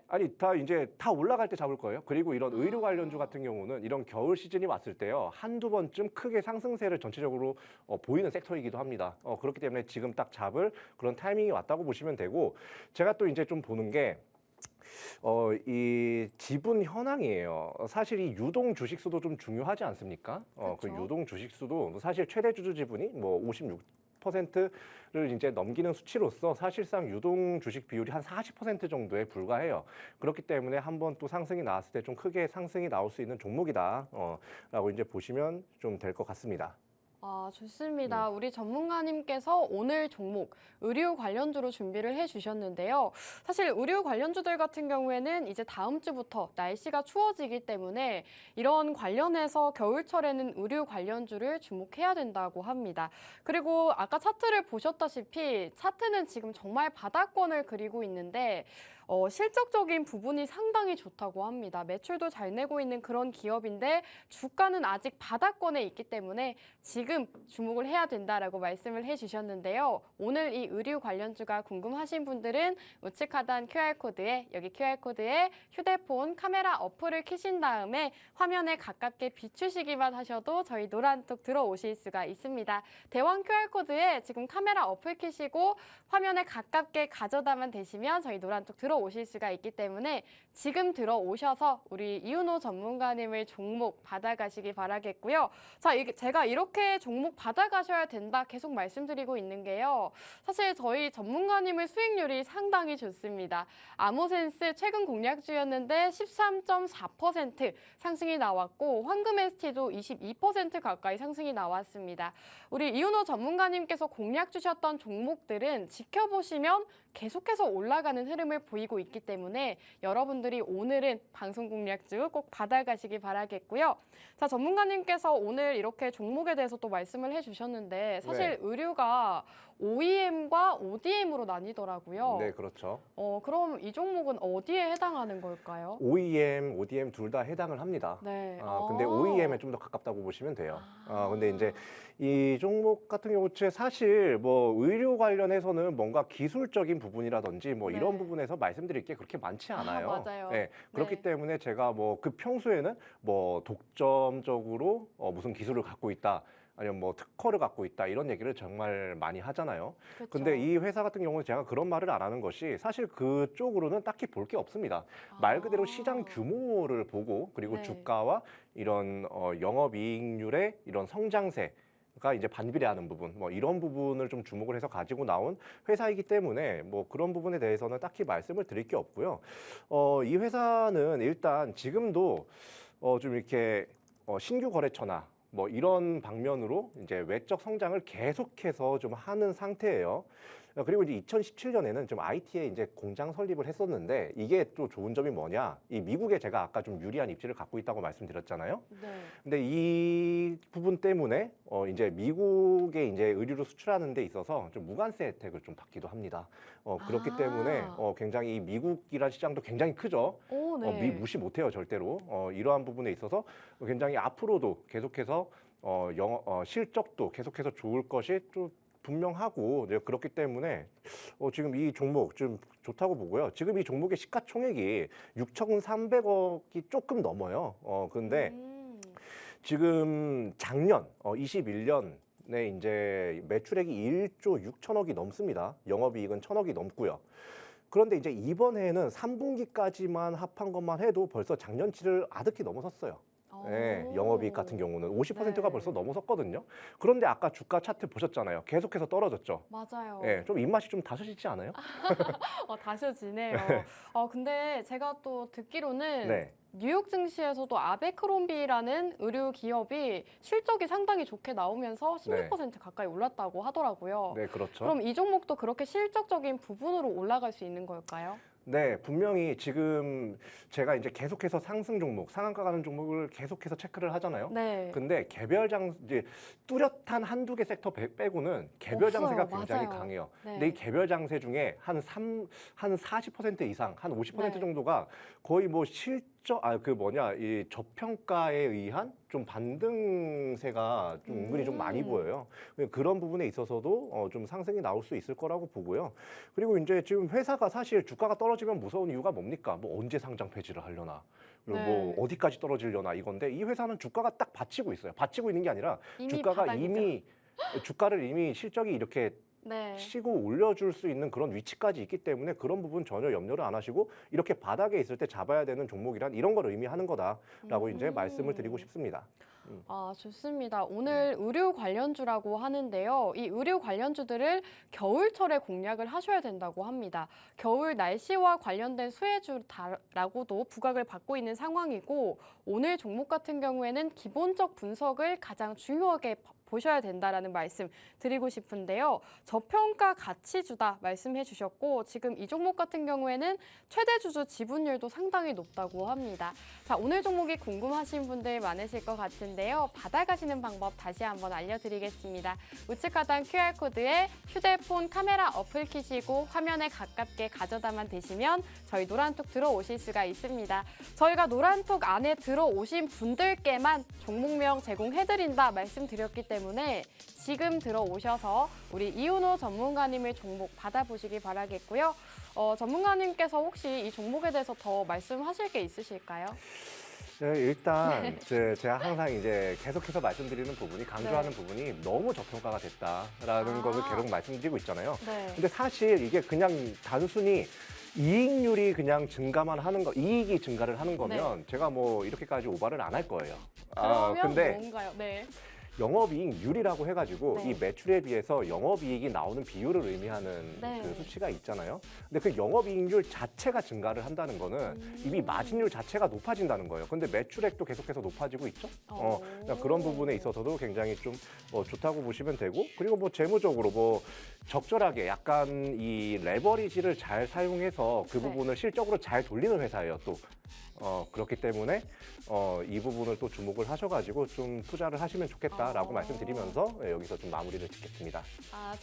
다 올라갈 때 잡을 거예요. 그리고 이런 의료 관련주 같은 경우는 이런 겨울 시즌이 왔을 때요, 한두 번쯤 크게 상승세를 전체적으로 보이는 섹터이기도 합니다. 그렇기 때문에 지금 딱 잡을 그런 타이밍이 왔다고 보시면 되고, 제가 또 이제 좀 보는 게 이 지분 현황이에요. 사실 이 유동 주식수도 좀 중요하지 않습니까? 그 그렇죠. 유동 주식수도 사실 최대 주주 지분이 뭐 56%를 이제 넘기는 수치로서 사실상 유동 주식 비율이 한 40% 정도에 불과해요. 그렇기 때문에 한번 또 상승이 나왔을 때 좀 크게 상승이 나올 수 있는 종목이다. 라고 이제 보시면 좀 될 것 같습니다. 아, 좋습니다. 우리 전문가님께서 오늘 종목 의류 관련주로 준비를 해주셨는데요. 사실 의류 관련주들 같은 경우에는 이제 다음 주부터 날씨가 추워지기 때문에 이런 관련해서 겨울철에는 의류 관련주를 주목해야 된다고 합니다. 그리고 아까 차트를 보셨다시피 차트는 지금 정말 바닥권을 그리고 있는데 실적적인 부분이 상당히 좋다고 합니다. 매출도 잘 내고 있는 그런 기업인데 주가는 아직 바닥권에 있기 때문에 지금 주목을 해야 된다라고 말씀을 해주셨는데요. 오늘 이 의류 관련주가 궁금하신 분들은 우측 하단 QR코드에 여기 QR코드에 휴대폰 카메라 어플을 켜신 다음에 화면에 가깝게 비추시기만 하셔도 저희 노란톡 들어오실 수가 있습니다. 대왕 QR코드에 지금 카메라 어플 켜시고 화면에 가깝게 가져다만 되시면 저희 노란톡 들어오실 들어오실 수가 있기 때문에 지금 들어오셔서 우리 이윤호 전문가님의 종목 받아가시기 바라겠고요. 자, 제가 이렇게 종목 받아가셔야 된다 계속 말씀드리고 있는 게요. 사실 저희 전문가님의 수익률이 상당히 좋습니다. 아모센스 최근 공략주였는데 13.4% 상승이 나왔고 황금ST도 22% 가까이 상승이 나왔습니다. 우리 이윤호 전문가님께서 공략 주셨던 종목들은 지켜보시면 계속해서 올라가는 흐름을 보이고 있기 때문에 여러분들이 오늘은 방송 공략주 꼭 받아가시기 바라겠고요. 자, 전문가님께서 오늘 이렇게 종목에 대해서 또 말씀을 해주셨는데 사실 네. 의류가 OEM과 ODM으로 나뉘더라고요. 네, 그렇죠. 그럼 이 종목은 어디에 해당하는 걸까요? OEM, ODM 둘 다 해당을 합니다. 네. 근데 OEM에 좀 더 가깝다고 보시면 돼요. 근데 이제 이 종목 같은 경우 사실 뭐 의료 관련해서는 뭔가 기술적인 부분이라든지 뭐 네. 이런 부분에서 말씀드릴 게 그렇게 많지 않아요. 맞아요. 네, 그렇기 네. 때문에 제가 뭐 그 평소에는 뭐 독점적으로 무슨 기술을 갖고 있다. 아니면 뭐 특허를 갖고 있다 이런 얘기를 정말 많이 하잖아요. 그쵸. 근데 이 회사 같은 경우는 제가 그런 말을 안 하는 것이 사실 그쪽으로는 딱히 볼 게 없습니다. 말 그대로 시장 규모를 보고 그리고 네. 주가와 이런 영업이익률의 이런 성장세가 이제 반비례하는 부분, 뭐 이런 부분을 좀 주목을 해서 가지고 나온 회사이기 때문에 뭐 그런 부분에 대해서는 딱히 말씀을 드릴 게 없고요. 이 회사는 일단 지금도 좀 이렇게 신규 거래처나 뭐 이런 방면으로 이제 외적 성장을 계속해서 좀 하는 상태예요. 그리고 이제 2017년에는 좀 IT에 이제 공장 설립을 했었는데 이게 또 좋은 점이 뭐냐? 이 미국에 제가 아까 좀 유리한 입지를 갖고 있다고 말씀드렸잖아요. 네. 근데 이 부분 때문에 이제 미국에 이제 의류를 수출하는 데 있어서 좀 무관세 혜택을 좀 받기도 합니다. 그렇기 때문에 굉장히 이 미국이란 시장도 굉장히 크죠. 오, 네. 무시 못해요 절대로. 이러한 부분에 있어서 굉장히 앞으로도 계속해서 실적도 계속해서 좋을 것이 좀 분명하고 네, 그렇기 때문에 지금 이 종목 좀 좋다고 보고요. 지금 이 종목의 시가총액이 6,300억이 조금 넘어요. 근데 지금 작년 21년에 이제 매출액이 1조 6천억이 넘습니다. 영업이익은 1,000억이 넘고요. 그런데 이제 이번 해에는 3분기까지만 합한 것만 해도 벌써 작년치를 아득히 넘어섰어요. 네, 영업이익 같은 경우는 50%가 네. 벌써 넘어섰거든요. 그런데 아까 주가 차트 보셨잖아요. 계속해서 떨어졌죠. 맞아요. 네, 좀 입맛이 좀 다셔지지 않아요? 다셔지네요. 근데 제가 또 듣기로는 네. 뉴욕 증시에서도 아베크롬비라는 의류 기업이 실적이 상당히 좋게 나오면서 16% 가까이 올랐다고 하더라고요. 네, 그렇죠. 그럼 이 종목도 그렇게 실적적인 부분으로 올라갈 수 있는 걸까요? 네, 분명히 지금 제가 이제 계속해서 상승 종목, 상한가 가는 종목을 계속해서 체크를 하잖아요. 네. 근데 이제 뚜렷한 한두 개 섹터 빼고는 개별 없어요. 장세가 굉장히 맞아요. 강해요. 네. 근데 이 개별 장세 중에 한 40% 이상, 한 50% 네. 정도가 거의 뭐 이 저평가에 의한 좀 반등세가 좀 은근히 좀 많이 보여요. 그런 부분에 있어서도 좀 상승이 나올 수 있을 거라고 보고요. 그리고 이제 지금 회사가 사실 주가가 떨어지면 무서운 이유가 뭡니까? 뭐 언제 상장 폐지를 하려나? 그리고 네. 뭐 어디까지 떨어지려나 이건데 이 회사는 주가가 딱 받치고 있어요. 받치고 있는 게 아니라 주가를 이미 실적이 이렇게 네. 치고 올려줄 수 있는 그런 위치까지 있기 때문에 그런 부분 전혀 염려를 안 하시고 이렇게 바닥에 있을 때 잡아야 되는 종목이란 이런 걸 의미하는 거다라고 이제 말씀을 드리고 싶습니다. 좋습니다. 오늘 의류 관련주라고 하는데요. 이 의류 관련주들을 겨울철에 공략을 하셔야 된다고 합니다. 겨울 날씨와 관련된 수혜주라고도 부각을 받고 있는 상황이고 오늘 종목 같은 경우에는 기본적 분석을 가장 중요하게 보셔야 된다라는 말씀 드리고 싶은데요. 저평가 가치주다 말씀해 주셨고 지금 이 종목 같은 경우에는 최대 주주 지분율도 상당히 높다고 합니다. 자, 오늘 종목이 궁금하신 분들 많으실 것 같은데요. 받아가시는 방법 다시 한번 알려드리겠습니다. 우측 하단 QR코드에 휴대폰 카메라 어플 키시고 화면에 가깝게 가져다만 대시면 저희 노란톡 들어오실 수가 있습니다. 저희가 노란톡 안에 들어오신 분들께만 종목명 제공해드린다 말씀드렸기 때문에 지금 들어오셔서 우리 이윤호 전문가님의 종목 받아보시기 바라겠고요. 전문가님께서 혹시 이 종목에 대해서 더 말씀하실 게 있으실까요? 네, 일단 제가 항상 이제 계속해서 말씀드리는 부분이 강조하는 부분이 너무 저평가가 됐다라는 것을 계속 말씀드리고 있잖아요. 네. 근데 사실 이게 그냥 단순히 이익률이 그냥 증가만 하는 거, 이익이 증가를 하는 거면 제가 뭐 이렇게까지 오바를 안 할 거예요. 그러면 근데 뭔가요? 네. 영업이익률이라고 해가지고 네. 이 매출에 비해서 영업이익이 나오는 비율을 의미하는 네. 그 수치가 있잖아요. 근데 그 영업이익률 자체가 증가를 한다는 거는 이미 마진율 자체가 높아진다는 거예요. 근데 매출액도 계속해서 높아지고 있죠. 그러니까 그런 부분에 있어서도 굉장히 좀 좋다고 보시면 되고, 그리고 뭐 재무적으로 뭐 적절하게 약간 이 레버리지를 잘 사용해서 그 네. 부분을 실적으로 잘 돌리는 회사예요. 또 그렇기 때문에 이 부분을 또 주목을 하셔가지고 좀 투자를 하시면 좋겠다라고 말씀드리면서 여기서 좀 마무리를 짓겠습니다.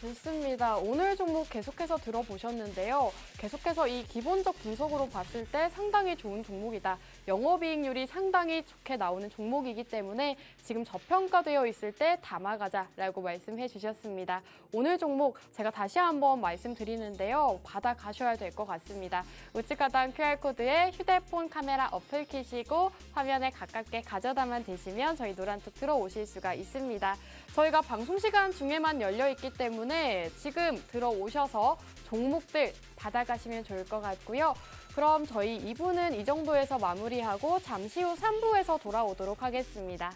좋습니다. 오늘 종목 계속해서 들어보셨는데요. 계속해서 이 기본적 분석으로 봤을 때 상당히 좋은 종목이다. 영업이익률이 상당히 좋게 나오는 종목이기 때문에 지금 저평가되어 있을 때 담아가자라고 말씀해 주셨습니다. 오늘 종목 제가 다시 한번 말씀드리는데요. 받아가셔야 될 것 같습니다. 우측 하단 QR코드에 휴대폰 카메라 어플 키시고 화면에 가깝게 가져다만 되시면 저희 노란톡 들어오실 수가 있습니다. 저희가 방송 시간 중에만 열려 있기 때문에 지금 들어오셔서 종목들 받아가시면 좋을 것 같고요. 그럼 저희 2부는 이 정도에서 마무리하고 잠시 후 3부에서 돌아오도록 하겠습니다.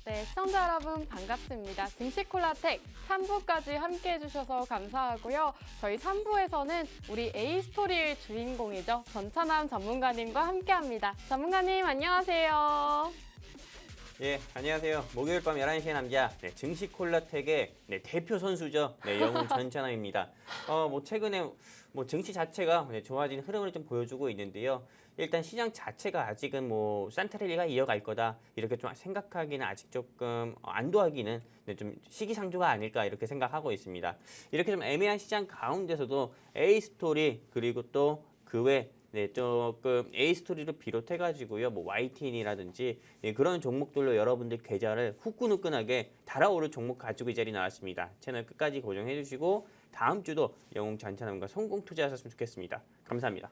네, 시청자 여러분 반갑습니다. 증시콜라텍 3부까지 함께해 주셔서 감사하고요. 저희 3부에서는 우리 A스토리의 주인공이죠. 전찬남 전문가님과 함께합니다. 전문가님 안녕하세요. 예, 안녕하세요. 목요일 밤 11시의 남자, 증시콜라텍의 대표 선수죠. 영웅 전찬남입니다. 뭐 최근에 뭐 증시 자체가 좋아진 흐름을 좀 보여주고 있는데요. 일단 시장 자체가 아직은 뭐 산타랠리가 이어갈 거다 이렇게 좀 생각하기는 아직 조금 안도하기는 좀 시기상조가 아닐까 이렇게 생각하고 있습니다. 이렇게 좀 애매한 시장 가운데서도 A스토리 그리고 또 그 외 조금 A스토리를 비롯해가지고요, 뭐 YTN이라든지 그런 종목들로 여러분들 계좌를 후끈후끈하게 달아오를 종목 가지고 이 자리 나왔습니다. 채널 끝까지 고정해주시고 다음 주도 영웅 전찬남과 성공 투자하셨으면 좋겠습니다. 감사합니다.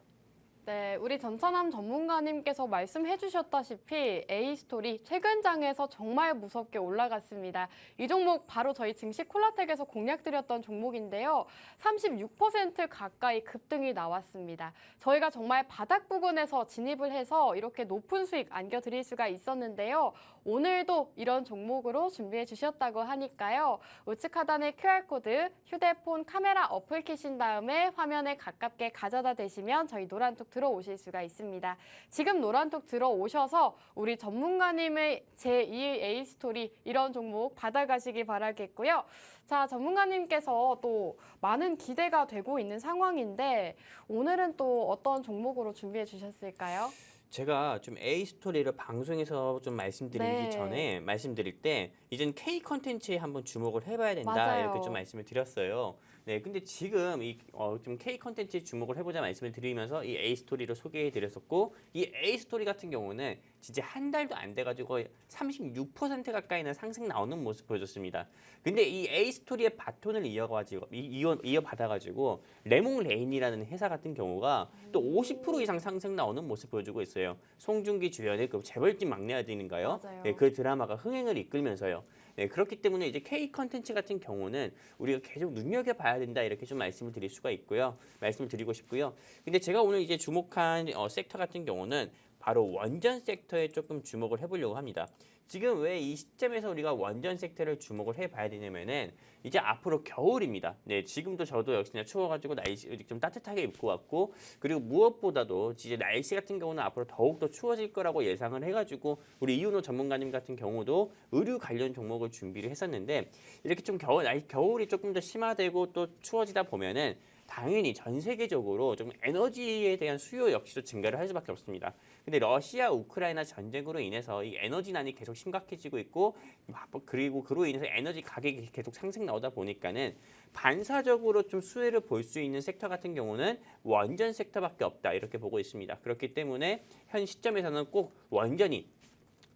네, 우리 전찬남 전문가님께서 말씀해 주셨다시피 A스토리 최근 장에서 정말 무섭게 올라갔습니다. 이 종목 바로 저희 증시콜라텍에서 공략드렸던 종목인데요. 36% 가까이 급등이 나왔습니다. 저희가 정말 바닥 부근에서 진입을 해서 이렇게 높은 수익 안겨드릴 수가 있었는데요. 오늘도 이런 종목으로 준비해 주셨다고 하니까요. 우측 하단의 QR코드, 휴대폰 카메라 어플 키신 다음에 화면에 가깝게 가져다 대시면 저희 노란톡 들어오실 수가 있습니다. 지금 노란톡 들어오셔서 우리 전문가님의 제2 A스토리 이런 종목 받아가시기 바라겠고요. 자, 전문가님께서 또 많은 기대가 되고 있는 상황인데 오늘은 또 어떤 종목으로 준비해 주셨을까요? 제가 좀 A스토리를 방송에서 좀 말씀드리기 네. 전에 말씀드릴 때 이젠 K 컨텐츠에 한번 주목을 해봐야 된다 맞아요. 이렇게 좀 말씀을 드렸어요. 네, 근데 지금 좀 K 컨텐츠에 주목을 해보자 말씀을 드리면서 이 A스토리를 소개해드렸었고 이 A스토리 같은 경우는 진짜 한 달도 안 돼가지고 36% 가까이는 상승 나오는 모습 보여줬습니다. 근데 이 A스토리의 바톤을 이어받아가지고 레몽레인이라는 회사 같은 경우가 또 50% 이상 상승 나오는 모습 보여주고 있어요. 송중기 주연의 그 재벌집 막내 아들인가요? 맞아요. 네, 그 드라마가 흥행을 이끌면서요. 네, 그렇기 때문에 이제 K 컨텐츠 같은 경우는 우리가 계속 눈여겨봐야 된다 이렇게 좀 말씀을 드릴 수가 있고요. 말씀을 드리고 싶고요. 근데 제가 오늘 이제 주목한 섹터 같은 경우는 바로 원전 섹터에 조금 주목을 해보려고 합니다. 지금 왜 이 시점에서 우리가 원전 섹터를 주목을 해봐야 되냐면은 이제 앞으로 겨울입니다. 네, 지금도 저도 역시나 추워가지고 날씨 좀 따뜻하게 입고 왔고, 그리고 무엇보다도 이제 날씨 같은 경우는 앞으로 더욱 더 추워질 거라고 예상을 해가지고 우리 이윤호 전문가님 같은 경우도 의류 관련 종목을 준비를 했었는데, 이렇게 좀 겨울이 조금 더 심화되고 또 추워지다 보면은 당연히 전 세계적으로 좀 에너지에 대한 수요 역시도 증가를 할 수밖에 없습니다. 근데 러시아 우크라이나 전쟁으로 인해서 이 에너지난이 계속 심각해지고 있고, 그리고 그로 인해서 에너지 가격이 계속 상승 나오다 보니까는 반사적으로 좀 수혜를 볼 수 있는 섹터 같은 경우는 원전 섹터밖에 없다, 이렇게 보고 있습니다. 그렇기 때문에 현 시점에서는 꼭 원전이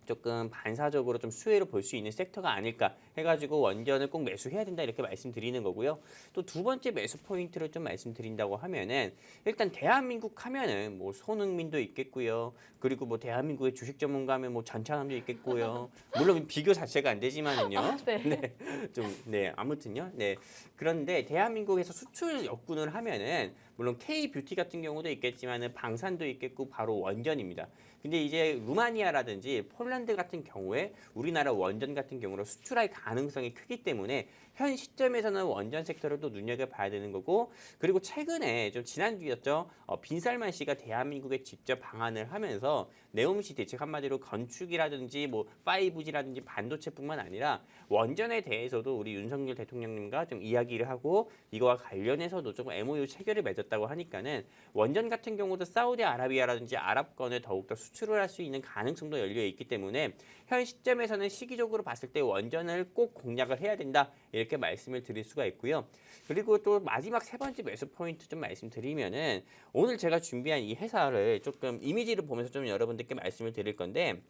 조금 반사적으로 좀 수혜를 볼 수 있는 섹터가 아닐까 해가지고 원전을 꼭 매수해야 된다, 이렇게 말씀드리는 거고요. 또 두 번째 매수 포인트를 좀 말씀드린다고 하면은, 일단 대한민국 하면은 뭐 손흥민도 있겠고요. 그리고 뭐 대한민국의 주식 전문가 하면 뭐 전찬남도 있겠고요. 물론 비교 자체가 안 되지만은요. 네. 네, 아무튼요. 네. 그런데 대한민국에서 수출 역군을 하면은 물론 K-뷰티 같은 경우도 있겠지만은 방산도 있겠고 바로 원전입니다. 근데 이제 루마니아라든지 폴란드 같은 경우에 우리나라 원전 같은 경우로 수출할 가능성이 크기 때문에 현 시점에서는 원전 섹터를 또 눈여겨봐야 되는 거고, 그리고 최근에 좀 지난주였죠. 빈살만 씨가 대한민국에 직접 방한을 하면서 네옴시 대책, 한마디로 건축이라든지 뭐 5G라든지 반도체뿐만 아니라 원전에 대해서도 우리 윤석열 대통령님과 좀 이야기를 하고 이거와 관련해서도 조금 MOU 체결을 맺었다고 하니까는 원전 같은 경우도 사우디아라비아라든지 아랍권에 더욱더 수출을 할 수 있는 가능성도 열려 있기 때문에 현 시점에서는 시기적으로 봤을 때 원전을 꼭 공략을 해야 된다, 이렇게 말씀을 드릴 수가 있고요. 그리고 또 마지막 세 번째 매수 포인트 좀 말씀드리면은, 오늘 제가 준비한 이 회사를 조금 이미지를 보면서 좀 여러분들께 말씀을 드릴 건데,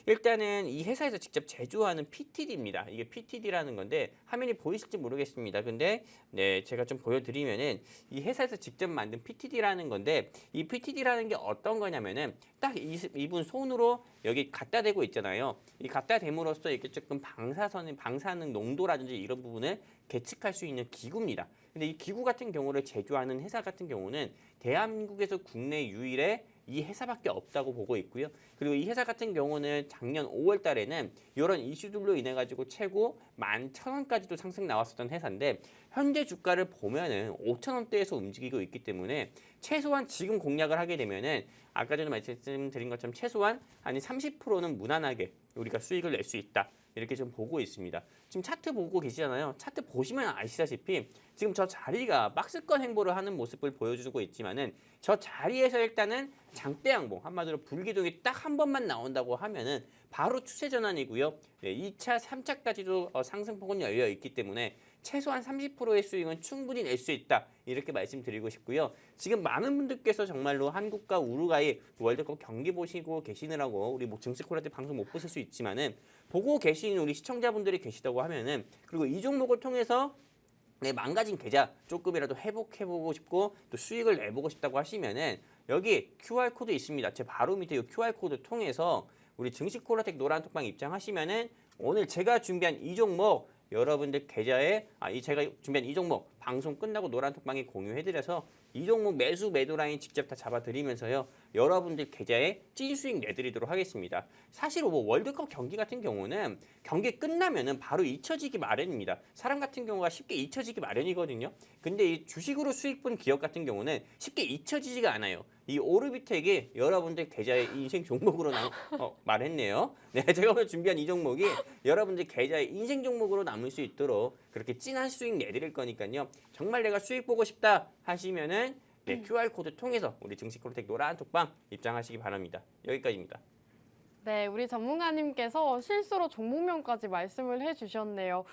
일단은 이 회사에서 직접 제조하는 PTD입니다. 이게 PTD라는 건데 화면이 보이실지 모르겠습니다. 근데 네, 제가 좀 보여드리면은 이 회사에서 직접 만든 PTD라는 건데, 이 PTD라는 게 어떤 거냐면은 딱 이분 손으로 여기 갖다 대고 있잖아요. 이 갖다 댐으로써 이렇게 조금 방사능 농도라든지 이런 부분을 계측할 수 있는 기구입니다. 근데 이 기구 같은 경우를 제조하는 회사 같은 경우는 대한민국에서 국내 유일의 이 회사밖에 없다고 보고 있고요. 그리고 이 회사 같은 경우는 작년 5월 달에는 이런 이슈들로 인해 가지고 최고 11,000원까지도 상승 나왔었던 회사인데, 현재 주가를 보면은 5,000원대에서 움직이고 있기 때문에 최소한 지금 공략을 하게 되면은 아까 전에 말씀드린 것처럼 최소한 한 30%는 무난하게 우리가 수익을 낼 수 있다, 이렇게 좀 보고 있습니다. 지금 차트 보고 계시잖아요. 차트 보시면 아시다시피 지금 저 자리가 박스권 행보를 하는 모습을 보여주고 있지만은, 저 자리에서 일단은 장대 양봉, 한마디로 불기둥이 딱 한 번만 나온다고 하면은 바로 추세 전환이고요. 네, 2차, 3차까지도 상승폭은 열려 있기 때문에 최소한 30%의 수익은 충분히 낼 수 있다, 이렇게 말씀드리고 싶고요. 지금 많은 분들께서 정말로 한국과 우루과이 월드컵 경기 보시고 계시느라고 우리 뭐 증시코리아 방송 못 보실 수 있지만은 보고 계신 우리 시청자분들이 계시다고 하면은, 그리고 이 종목을 통해서 내 망가진 계좌 조금이라도 회복해보고 싶고 또 수익을 내보고 싶다고 하시면은 여기 QR코드 있습니다. 제 바로 밑에 이 QR코드 통해서 우리 증시코리아텍 노란톡방 입장하시면은 오늘 제가 준비한 이 종목 여러분들 계좌에 제가 준비한 이 종목 방송 끝나고 노란톡방에 공유해드려서 이 종목 매수 매도 라인 직접 다 잡아드리면서요, 여러분들 계좌에 찐 수익 내드리도록 하겠습니다. 사실 뭐 월드컵 경기 같은 경우는 경기 끝나면은 바로 잊혀지기 마련입니다. 사람 같은 경우가 쉽게 잊혀지기 마련이거든요. 근데 이 주식으로 수익 본 기업 같은 경우는 쉽게 잊혀지지가 않아요. 이 오르비텍이 여러분들 계좌의 인생 종목으로 말했네요. 네, 제가 오늘 준비한 이 종목이 여러분들 계좌의 인생 종목으로 남을 수 있도록 그렇게 찐한 수익 내드릴 거니까요. 정말 내가 수익 보고 싶다 하시면은 네, QR코드 통해서 우리 증시코리아텍 노란톡방 입장하시기 바랍니다. 여기까지입니다. 네, 우리 전문가님께서 실수로 종목명까지 말씀을 해주셨네요.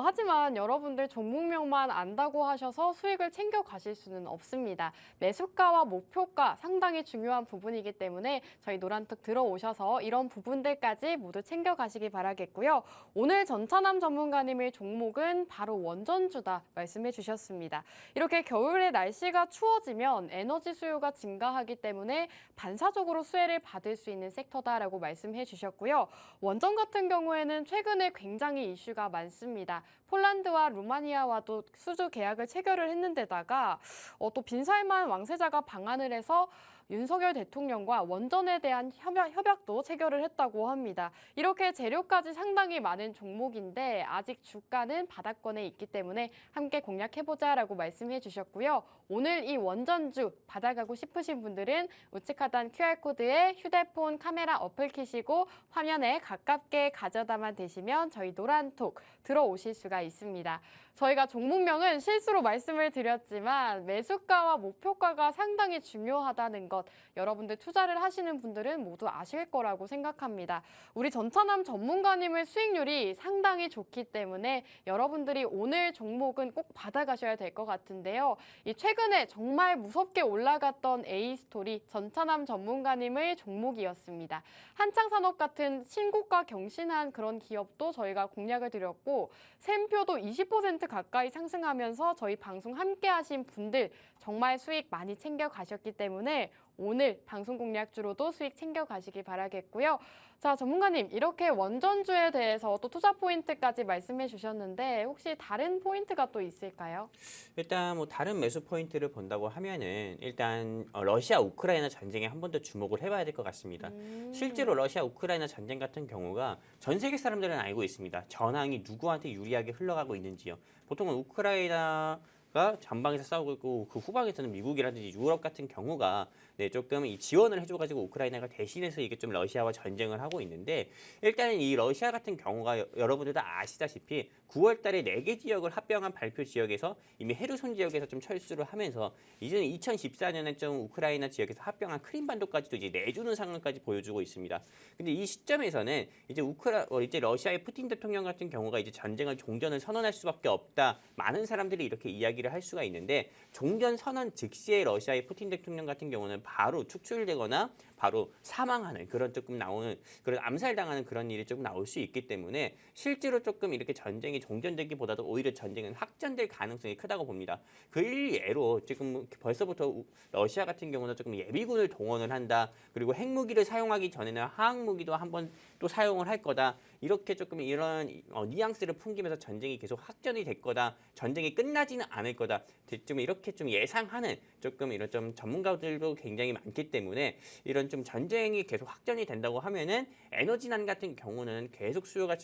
하지만 여러분들 종목명만 안다고 하셔서 수익을 챙겨 가실 수는 없습니다. 매수가와 목표가 상당히 중요한 부분이기 때문에 저희 노란톡 들어오셔서 이런 부분들까지 모두 챙겨 가시기 바라겠고요. 오늘 전찬남 전문가님의 종목은 바로 원전주다 말씀해 주셨습니다. 이렇게 겨울에 날씨가 추워지면 에너지 수요가 증가하기 때문에 반사적으로 수혜를 받을 수 있는 섹터다라고 말씀해 주셨고요. 원전 같은 경우에는 최근에 굉장히 이슈가 많습니다. 폴란드와 루마니아와도 수주 계약을 체결을 했는데다가 또 빈살만 왕세자가 방한을 해서 윤석열 대통령과 원전에 대한 협약도 체결을 했다고 합니다. 이렇게 재료까지 상당히 많은 종목인데 아직 주가는 바닥권에 있기 때문에 함께 공략해보자라고 말씀해 주셨고요. 오늘 이 원전주 받아가고 싶으신 분들은 우측 하단 QR코드에 휴대폰 카메라 어플 켜시고 화면에 가깝게 가져다만 대시면 저희 노란톡 들어오실 수가 있습니다. 저희가 종목명은 실수로 말씀을 드렸지만 매수가와 목표가가 상당히 중요하다는 것 여러분들 투자를 하시는 분들은 모두 아실 거라고 생각합니다. 우리 전차남 전문가님의 수익률이 상당히 좋기 때문에 여러분들이 오늘 종목은 꼭 받아가셔야 될 것 같은데요. 이 최근에 정말 무섭게 올라갔던 A스토리 전차남 전문가님의 종목이었습니다. 한창산업 같은 신고가 경신한 그런 기업도 저희가 공략을 드렸고 샘표도 20% 가까이 상승하면서 저희 방송 함께 하신 분들 정말 수익 많이 챙겨 가셨기 때문에 오늘 방송 공략주로도 수익 챙겨 가시기 바라겠고요. 자, 전문가님 이렇게 원전주에 대해서 또 투자 포인트까지 말씀해 주셨는데 혹시 다른 포인트가 또 있을까요? 일단 뭐 다른 매수 포인트를 본다고 하면은 일단 러시아 우크라이나 전쟁에 한 번 더 주목을 해봐야 될 것 같습니다. 실제로 러시아 우크라이나 전쟁 같은 경우가 전 세계 사람들은 알고 있습니다. 전황이 누구한테 유리하게 흘러가고 있는지요. 보통은 우크라이나가 전방에서 싸우고 있고 그 후방에서는 미국이라든지 유럽 같은 경우가 조금 이 지원을 해줘가지고 우크라이나가 대신해서 이게 좀 러시아와 전쟁을 하고 있는데 일단은 이 러시아 같은 경우가 여러분들 다 아시다시피 9월달에 4개 지역을 합병한 발표 지역에서 이미 헤르손 지역에서 좀 철수를 하면서 이제는 2014년에 좀 우크라이나 지역에서 합병한 크림반도까지도 이제 내주는 상황까지 보여주고 있습니다. 근데 이 시점에서는 이제 이제 러시아의 푸틴 대통령 같은 경우가 이제 전쟁을 종전을 선언할 수밖에 없다. 많은 사람들이 이렇게 이야기를 할 수가 있는데 종전 선언 즉시에 러시아의 푸틴 대통령 같은 경우는 바로 축출되거나 바로 사망하는 그런 조금 나오는 그런 암살당하는 그런 일이 조금 나올 수 있기 때문에 실제로 조금 이렇게 전쟁이 종전되기보다도 오히려 전쟁은 확전될 가능성이 크다고 봅니다. 그 일례로 지금 벌써부터 러시아 같은 경우는 조금 예비군을 동원을 한다. 그리고 핵무기를 사용하기 전에는 화학무기도 한번 또 사용을 할 거다. 이렇게 조금 이런 뉘앙스를 풍기면서 전쟁이 계속 확전이 될 거다. 전쟁이 끝나지는 않을 거다. 좀 이렇게 좀 예상하는 조금 이런 좀 전문가들도 굉장히 많기 때문에 이런 좀 전쟁이 계속 확전이 된다고 하면은 에너지난 같은 경우는 계속 수요가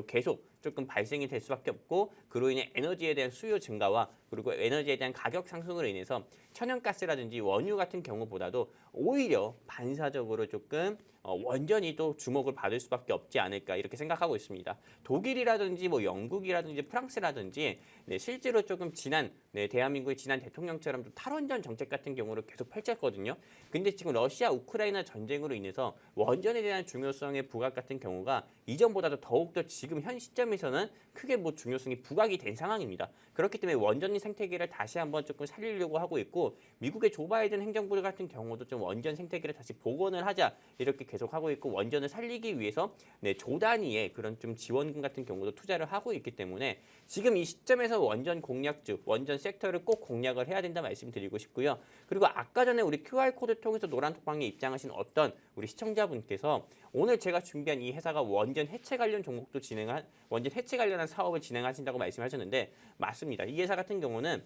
계속 조금 발생이 될 수밖에 없고 그로 인해 에너지에 대한 수요 증가와 그리고 에너지에 대한 가격 상승으로 인해서 천연가스라든지 원유 같은 경우보다도 오히려 반사적으로 조금 원전이 또 주목을 받을 수밖에 없지 않을까 이렇게 생각하고 있습니다. 독일이라든지 뭐 영국이라든지 프랑스라든지 실제로 조금 대한민국의 지난 대통령처럼 좀 탈원전 정책 같은 경우를 계속 펼쳤거든요. 근데 지금 러시아 우크라이나 전쟁으로 인해서 원전에 대한 중요성의 부각 같은 경우가 이전보다도 더욱더 지금 현 시점에서는 크게 뭐 중요성이 부각이 된 상황입니다. 그렇기 때문에 원전 생태계를 다시 한번 조금 살리려고 하고 있고 미국의 조 바이든 행정부 같은 경우도 좀 원전 생태계를 다시 복원을 하자 이렇게 계속 하고 있고 원전을 살리기 위해서 조 단위의 그런 좀 지원금 같은 경우도 투자를 하고 있기 때문에 지금 이 시점에서 원전 공략주, 원전 섹터를 꼭 공략을 해야 된다 말씀드리고 싶고요. 그리고 아까 전에 우리 QR코드 통해서 노란톡방에 입장하신 어떤 우리 시청자분께서 오늘 제가 준비한 이 회사가 원전 해체 관련 종목도 원전 해체 관련한 사업을 진행하신다고 말씀하셨는데 맞습니다. 이 회사 같은 경우는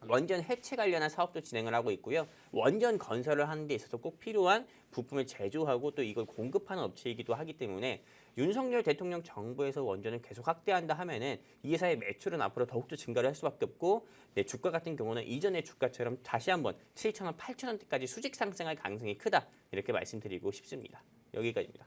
원전 해체 관련한 사업도 진행을 하고 있고요. 원전 건설을 하는 데 있어서 꼭 필요한 부품을 제조하고 또 이걸 공급하는 업체이기도 하기 때문에 윤석열 대통령 정부에서 원전을 계속 확대한다 하면은 이 회사의 매출은 앞으로 더욱더 증가를 할 수밖에 없고 주가 같은 경우는 이전의 주가처럼 다시 한번 7,000원, 8,000원대까지 수직 상승할 가능성이 크다 이렇게 말씀드리고 싶습니다. 여기까지입니다.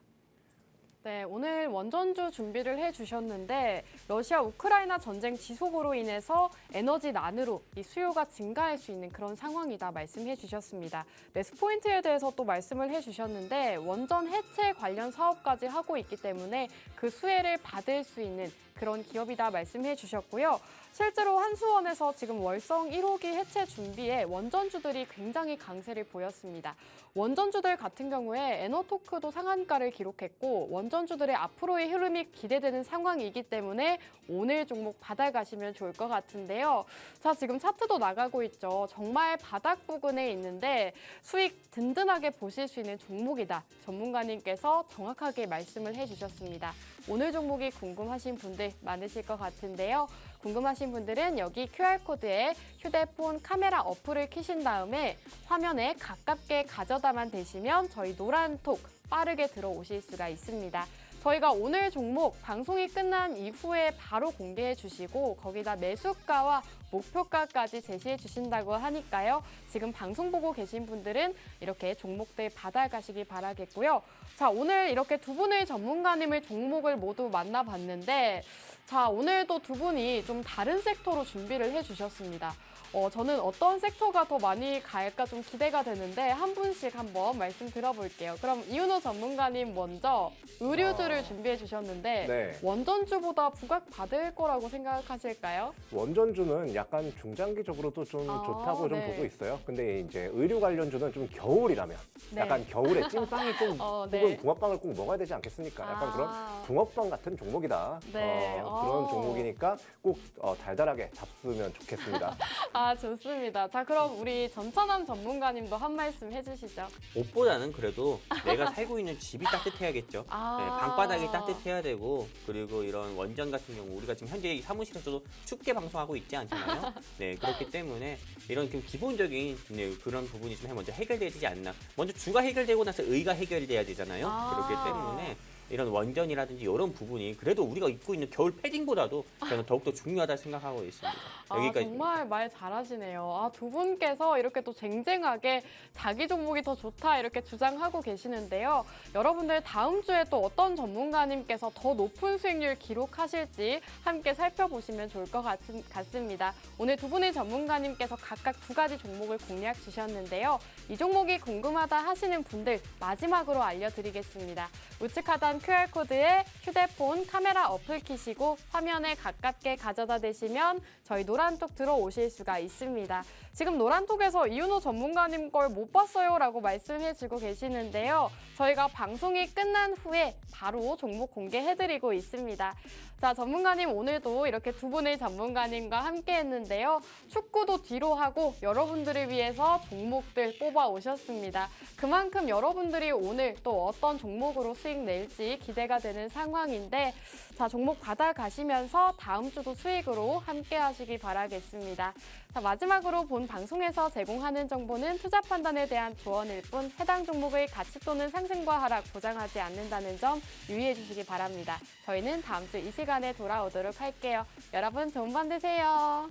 네, 오늘 원전주 준비를 해주셨는데 러시아 우크라이나 전쟁 지속으로 인해서 에너지난으로 이 수요가 증가할 수 있는 그런 상황이다 말씀해 주셨습니다. 매수 포인트에 대해서 또 말씀을 해주셨는데 원전 해체 관련 사업까지 하고 있기 때문에 그 수혜를 받을 수 있는 그런 기업이다 말씀해 주셨고요. 실제로 한수원에서 지금 월성 1호기 해체 준비에 원전주들이 굉장히 강세를 보였습니다. 원전주들 같은 경우에 에너토크도 상한가를 기록했고 원전주들의 앞으로의 흐름이 기대되는 상황이기 때문에 오늘 종목 받아가시면 좋을 것 같은데요. 자, 지금 차트도 나가고 있죠. 정말 바닥 부근에 있는데 수익 든든하게 보실 수 있는 종목이다. 전문가님께서 정확하게 말씀을 해주셨습니다. 오늘 종목이 궁금하신 분들 분들 많으실 것 같은데요. 궁금하신 분들은 여기 QR코드에 휴대폰 카메라 어플을 켜신 다음에 화면에 가깝게 가져다만 대시면 저희 노란톡 빠르게 들어오실 수가 있습니다. 저희가 오늘 종목 방송이 끝난 이후에 바로 공개해 주시고 거기다 매수가와 목표가까지 제시해 주신다고 하니까요. 지금 방송 보고 계신 분들은 이렇게 종목들 받아가시기 바라겠고요. 자, 오늘 이렇게 두 분의 전문가님을 종목을 모두 만나봤는데 자, 오늘도 두 분이 좀 다른 섹터로 준비를 해주셨습니다. 저는 어떤 섹터가 더 많이 갈까 좀 기대가 되는데 한 분씩 한번 말씀 들어볼게요. 그럼 이윤호 전문가님 먼저 의류주를 준비해 주셨는데 네. 원전주보다 부각받을 거라고 생각하실까요? 원전주는 약간 중장기적으로도 좀 좋다고 좀 네. 보고 있어요. 근데 이제 의류 관련주는 좀 겨울이라면 네. 약간 겨울에 찐빵이 꼭 네. 혹은 붕어빵을 꼭 먹어야 되지 않겠습니까? 약간 그런 붕어빵 같은 종목이다. 네. 그런 종목이니까 꼭 달달하게 잡수면 좋겠습니다. 아, 좋습니다. 자, 그럼 우리 전천남 전문가님도 한 말씀 해주시죠. 옷보다는 그래도 내가 살고 있는 집이 따뜻해야겠죠. 아. 네, 방바닥이 따뜻해야 되고 그리고 이런 원전 같은 경우 우리가 지금 현재 이 사무실에서도 춥게 방송하고 있지 않잖아요. 네, 그렇기 때문에 이런 좀 기본적인 그런 부분이 좀 먼저 해결되지 않나. 먼저 주가 해결되고 나서 의가 해결돼야 되잖아요. 그렇기 때문에 이런 원전이라든지 이런 부분이 그래도 우리가 입고 있는 겨울 패딩보다도 저는 더욱더 중요하다 생각하고 있습니다. 여기까지. 정말 말 잘하시네요. 두 분께서 이렇게 또 쟁쟁하게 자기 종목이 더 좋다 이렇게 주장하고 계시는데요. 여러분들 다음 주에 또 어떤 전문가님께서 더 높은 수익률 기록하실지 함께 살펴보시면 좋을 것 같습니다. 오늘 두 분의 전문가님께서 각각 두 가지 종목을 공략 주셨는데요. 이 종목이 궁금하다 하시는 분들 마지막으로 알려드리겠습니다. 우측 하단 QR코드에 휴대폰 카메라 어플 키시고 화면에 가깝게 가져다 대시면 저희 노란톡 들어오실 수가 있습니다. 지금 노란톡에서 이윤호 전문가님 걸 못 봤어요 라고 말씀해주고 계시는데요. 저희가 방송이 끝난 후에 바로 종목 공개해드리고 있습니다. 자, 전문가님 오늘도 이렇게 두 분의 전문가님과 함께 했는데요. 축구도 뒤로 하고 여러분들을 위해서 종목들 뽑아 오셨습니다. 그만큼 여러분들이 오늘 또 어떤 종목으로 수익 낼지 기대가 되는 상황인데 자, 종목 받아가시면서 다음 주도 수익으로 함께 하시기 바라겠습니다. 자, 마지막으로 본 방송에서 제공하는 정보는 투자 판단에 대한 조언일 뿐 해당 종목의 가치 또는 상승과 하락 보장하지 않는다는 점 유의해 주시기 바랍니다. 저희는 다음 주 이 시간에 돌아오도록 할게요. 여러분 좋은 밤 되세요.